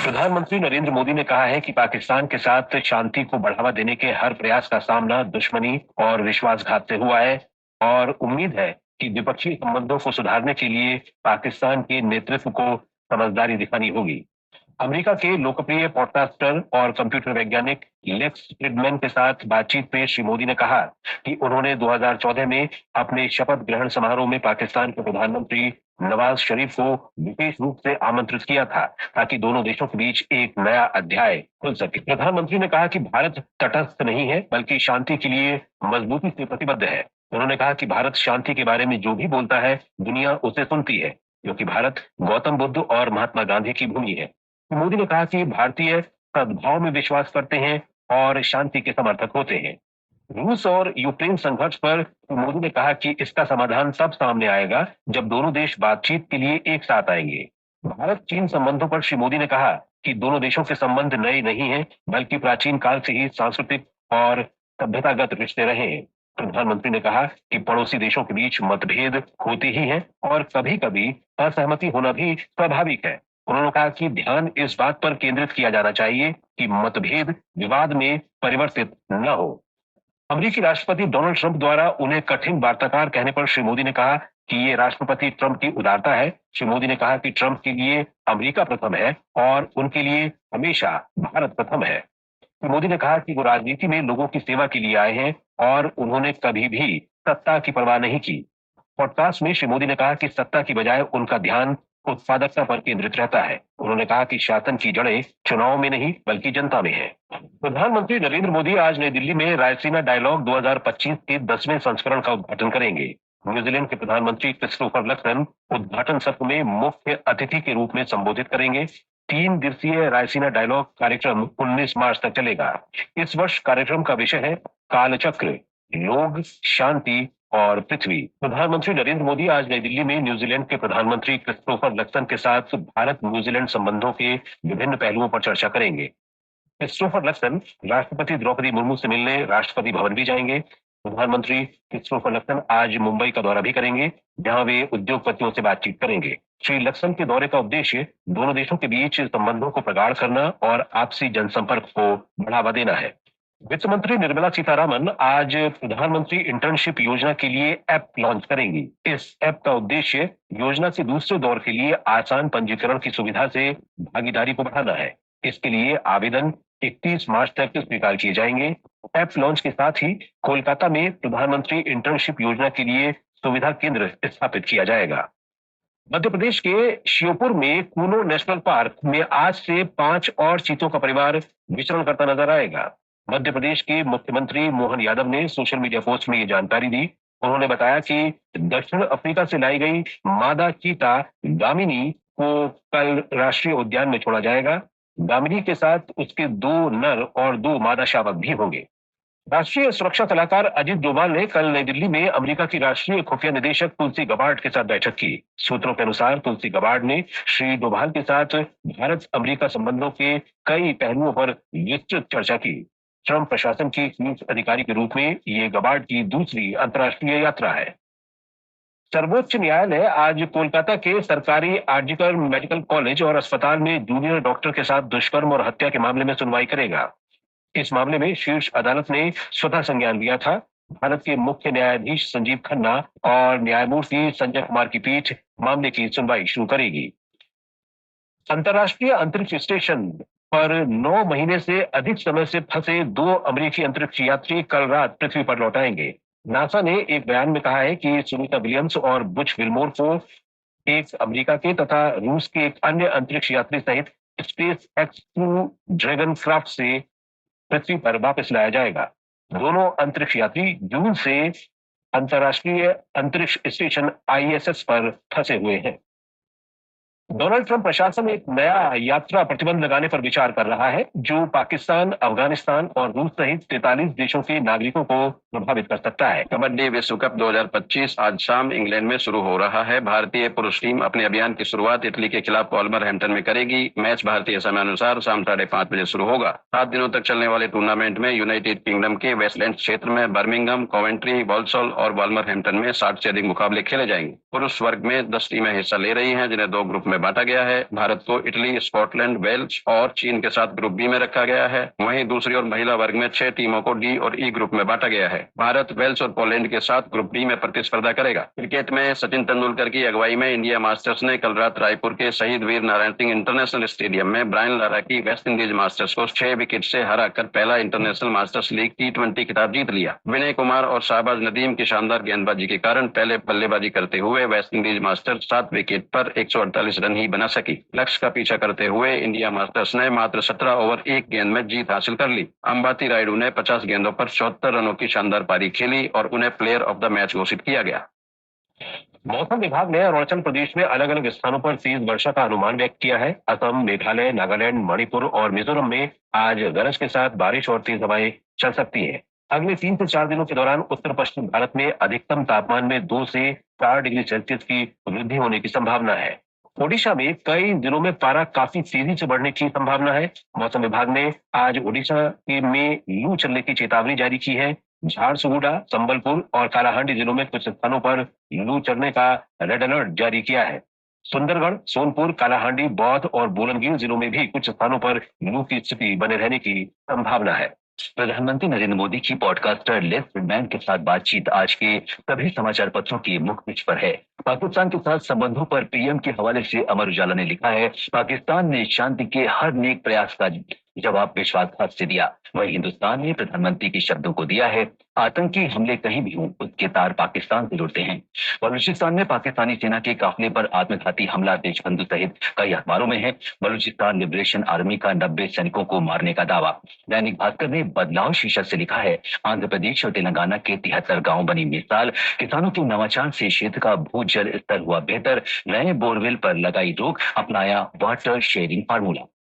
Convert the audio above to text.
प्रधानमंत्री नरेंद्र मोदी ने कहा है कि पाकिस्तान के साथ शांति को बढ़ावा देने के हर प्रयास का सामना दुश्मनी और विश्वासघात से हुआ है और उम्मीद है कि द्विपक्षीय संबंधों को सुधारने के लिए पाकिस्तान के नेतृत्व को समझदारी दिखानी होगी। अमेरिका के लोकप्रिय पॉडकास्टर और कंप्यूटर वैज्ञानिक लेक्स फ्रिडमैन के साथ बातचीत में श्री मोदी ने कहा कि उन्होंने 2014 में अपने शपथ ग्रहण समारोह में पाकिस्तान के प्रधानमंत्री नवाज शरीफ को विशेष रूप से आमंत्रित किया था ताकि दोनों देशों के बीच एक नया अध्याय खुल सके। प्रधानमंत्री ने कहा कि भारत तटस्थ नहीं है बल्कि शांति के लिए मजबूती से प्रतिबद्ध है। उन्होंने कहा कि भारत शांति के बारे में जो भी बोलता है दुनिया उसे सुनती है, क्योंकि भारत गौतम बुद्ध और महात्मा गांधी की भूमि है। मोदी ने कहा कि भारतीय सद्भाव में विश्वास करते हैं और शांति के समर्थक होते हैं। रूस और यूक्रेन संघर्ष पर मोदी ने कहा कि इसका समाधान तब सामने आएगा जब दोनों देश बातचीत के लिए एक साथ आएंगे। भारत चीन संबंधों पर श्री मोदी ने कहा कि दोनों देशों के संबंध नए नहीं हैं, बल्कि प्राचीन काल से ही सांस्कृतिक और सभ्यतागत रिश्ते रहे हैं। प्रधानमंत्री ने कहा कि पड़ोसी देशों के बीच मतभेद होते ही हैं और कभी कभी असहमति होना भी स्वाभाविक है। उन्होंने कहा कि ध्यान इस बात पर केंद्रित किया जाना चाहिए कि मतभेद विवाद में परिवर्तित न हो। अमेरिकी राष्ट्रपति डोनाल्ड ट्रंप द्वारा उन्हें कठिन वार्ताकार कहने पर श्री मोदी ने कहा कि ये राष्ट्रपति ट्रंप की उदारता है। श्री मोदी ने कहा कि ट्रंप के लिए अमेरिका प्रथम है और उनके लिए हमेशा भारत प्रथम है। श्री मोदी ने कहा कि वो राजनीति में लोगों की सेवा के लिए आए हैं और उन्होंने कभी भी सत्ता की परवाह नहीं की। पॉडकास्ट में श्री मोदी ने कहा कि सत्ता की बजाय उनका ध्यान उत्पादकता पर केंद्रित रहता है। उन्होंने कहा कि शासन की जड़ें चुनाव में नहीं बल्कि जनता में है। प्रधानमंत्री नरेंद्र मोदी आज नई दिल्ली में रायसीना डायलॉग 2025 के 10वें संस्करण का उद्घाटन करेंगे। न्यूजीलैंड के प्रधानमंत्री क्रिस्टोफर लक्सन उद्घाटन सत्र में मुख्य अतिथि के रूप में संबोधित करेंगे। 3 दिवसीय रायसीना डायलॉग कार्यक्रम 19 मार्च तक चलेगा। इस वर्ष कार्यक्रम का विषय है कालचक्र, लोग, शांति और पृथ्वी। प्रधानमंत्री नरेंद्र मोदी आज नई दिल्ली में न्यूजीलैंड के प्रधानमंत्री क्रिस्टोफर लक्सन के साथ भारत न्यूजीलैंड संबंधों के विभिन्न पहलुओं पर चर्चा करेंगे। क्रिस्टोफर लक्सन राष्ट्रपति द्रौपदी मुर्मू से मिलने राष्ट्रपति भवन भी जाएंगे। प्रधानमंत्री क्रिस्टोफर लक्सन आज मुंबई का दौरा भी करेंगे, जहां वे उद्योगपतियों से बातचीत करेंगे। श्री लक्सन के दौरे का उद्देश्य दोनों देशों के बीच संबंधों को प्रगाढ़ करना और आपसी जनसंपर्क को बढ़ावा देना है। वित्त मंत्री निर्मला सीतारामन आज प्रधानमंत्री इंटर्नशिप योजना के लिए ऐप लॉन्च करेंगी। इस ऐप का उद्देश्य योजना के दूसरे दौर के लिए आसान पंजीकरण की सुविधा से भागीदारी को बढ़ाना है। इसके लिए आवेदन 31 मार्च तक स्वीकार किए जाएंगे। ऐप लॉन्च के साथ ही कोलकाता में प्रधानमंत्री इंटर्नशिप योजना के लिए सुविधा केंद्र स्थापित किया जाएगा। मध्य प्रदेश के श्योपुर में कूनो नेशनल पार्क में आज से 5 और चीतों का परिवार विचरण करता नजर आएगा। मध्य प्रदेश के मुख्यमंत्री मोहन यादव ने सोशल मीडिया पोस्ट में ये जानकारी दी। उन्होंने बताया कि दक्षिण अफ्रीका से लाई गई मादा चीता गामिनी को कल राष्ट्रीय उद्यान में छोड़ा जाएगा। गामिनी के साथ उसके 2 नर और 2 मादा शावक भी होंगे। राष्ट्रीय सुरक्षा सलाहकार अजित डोभाल ने कल नई दिल्ली में अमेरिका की राष्ट्रीय खुफिया निदेशक तुलसी गबार्ड के साथ बैठक की। सूत्रों के अनुसार तुलसी गबार्ड ने श्री डोभाल के साथ भारत अमेरिका संबंधों के कई पहलुओं पर विस्तृत चर्चा की। ट्रंप प्रशासन की शीर्ष अधिकारी के रूप में ये गबार्ड की दूसरी अंतर्राष्ट्रीय यात्रा है। सर्वोच्च न्यायालय आज कोलकाता के सरकारी आरजीकर मेडिकल कॉलेज और अस्पताल में जूनियर डॉक्टर के साथ दुष्कर्म और हत्या के मामले में सुनवाई करेगा। इस मामले में शीर्ष अदालत ने स्वतः संज्ञान लिया था। भारत के मुख्य न्यायाधीश संजीव खन्ना और न्यायमूर्ति संजय कुमार की पीठ मामले की सुनवाई शुरू करेगी। अंतर्राष्ट्रीय अंतरिक्ष स्टेशन पर 9 महीने से अधिक समय से फंसे 2 अमेरिकी अंतरिक्ष यात्री कल रात पृथ्वी पर लौट आएंगे। नासा ने एक बयान में कहा है कि सुनीता विलियम्स और बुच विल्मोर को एक अमेरिका के तथा रूस के एक अन्य अंतरिक्ष यात्री सहित space x crew dragon craft से पृथ्वी पर वापस लाया जाएगा। दोनों अंतरिक्ष यात्री जून से अंतर्राष्ट्रीय अंतरिक्ष स्टेशन ISS पर फंसे हुए हैं। डोनाल्ड ट्रंप प्रशासन एक नया यात्रा प्रतिबंध लगाने पर विचार कर रहा है, जो पाकिस्तान, अफगानिस्तान और रूस सहित 43 देशों के नागरिकों को प्रभावित कर सकता है। कबड्डी विश्व कप 2025 आज शाम इंग्लैंड में शुरू हो रहा है। भारतीय पुरुष टीम अपने अभियान की शुरुआत इटली के खिलाफ वॉल्वरहैम्पटन में करेगी। मैच भारतीय समय अनुसार शाम 5:30 बजे शुरू होगा। 7 दिनों तक चलने वाले टूर्नामेंट में यूनाइटेड किंगडम के वेस्टलैंड क्षेत्र में बर्मिंघम, कॉवेंट्री, वॉल्सॉल और वॉल्वरहैम्पटन में 60 से अधिक मुकाबले खेले जाएंगे। पुरुष वर्ग में 10 टीमें हिस्सा ले रही हैं, जिन्हें 2 ग्रुप में में बांटा गया है। भारत को इटली, स्कॉटलैंड, वेल्स और चीन के साथ ग्रुप बी में रखा गया है। वहीं दूसरी ओर महिला वर्ग में 6 टीमों को डी और ई ग्रुप में बांटा गया है। भारत वेल्स और पोलैंड के साथ ग्रुप बी में प्रतिस्पर्धा करेगा। क्रिकेट में सचिन तेंदुलकर की अगुवाई में इंडिया मास्टर्स ने कल रात रायपुर के शहीद वीर नारायण सिंह इंटरनेशनल स्टेडियम में ब्रायन लारा की वेस्ट इंडीज मास्टर्स को 6 विकेट से हराकर पहला इंटरनेशनल मास्टर्स लीग T20 खिताब जीत लिया। विनय कुमार और शाहबाज नदीम की शानदार गेंदबाजी के कारण पहले बल्लेबाजी करते हुए वेस्ट इंडीज मास्टर्स 7 विकेट पर 148 रन ही बना सकी। लक्ष्य का पीछा करते हुए इंडिया मास्टर्स ने मात्र 17 ओवर 1 गेंद में जीत हासिल कर ली। अंबाती रायडू ने 50 गेंदों पर 74 रनों की शानदार पारी खेली और उन्हें प्लेयर ऑफ द मैच घोषित किया गया। मौसम विभाग ने अरुणाचल प्रदेश में अलग अलग स्थानों पर तेज वर्षा का अनुमान व्यक्त किया है। असम, मेघालय, नागालैंड, मणिपुर और मिजोरम में आज गरज के साथ बारिश और तेज हवाएं चल सकती हैं। अगले 3 से 4 दिनों के दौरान उत्तर पश्चिम भारत में अधिकतम तापमान में 2 से 4 डिग्री सेल्सियस की वृद्धि होने की संभावना है। ओडिशा में कई दिनों में पारा काफी तेजी से बढ़ने की संभावना है। मौसम विभाग ने आज ओडिशा में लू चलने की चेतावनी जारी की है। झारसुगुडा, संबलपुर और कालाहांडी जिलों में कुछ स्थानों पर लू चलने का रेड अलर्ट जारी किया है। सुंदरगढ़, सोनपुर, कालाहांडी, बौद्ध और बोलनगीर जिलों में भी कुछ स्थानों पर लू की स्थिति बने रहने की संभावना है। प्रधानमंत्री नरेंद्र मोदी की पॉडकास्टर लेस फ्रीडमैन के साथ बातचीत आज के सभी समाचार पत्रों की मुख्य पृष्ठ पर है। पाकिस्तान के साथ संबंधों पर पीएम के हवाले से अमर उजाला ने लिखा है, पाकिस्तान ने शांति के हर नेक प्रयास का जवाब विश्वासघात से दिया। वहीं हिंदुस्तान ने प्रधानमंत्री के शब्दों को दिया है, आतंकी हमले कहीं भी हों उसके तार पाकिस्तान से जुड़ते हैं। बलूचिस्तान में पाकिस्तानी सेना के काफिले पर आत्मघाती हमला देशबंधु सहित कई अखबारों में है। बलूचिस्तान लिबरेशन आर्मी का 90 सैनिकों को मारने का दावा। दैनिक भास्कर ने बदलाव शीर्षक से लिखा है, आंध्र प्रदेश और तेलंगाना के 73 गांव बनी मिसाल, किसानों के नवाचार से क्षेत्र का भूजल स्तर हुआ बेहतर, नए बोरवेल पर लगाई रोक, अपनाया वाटर शेयरिंग फार्मूला।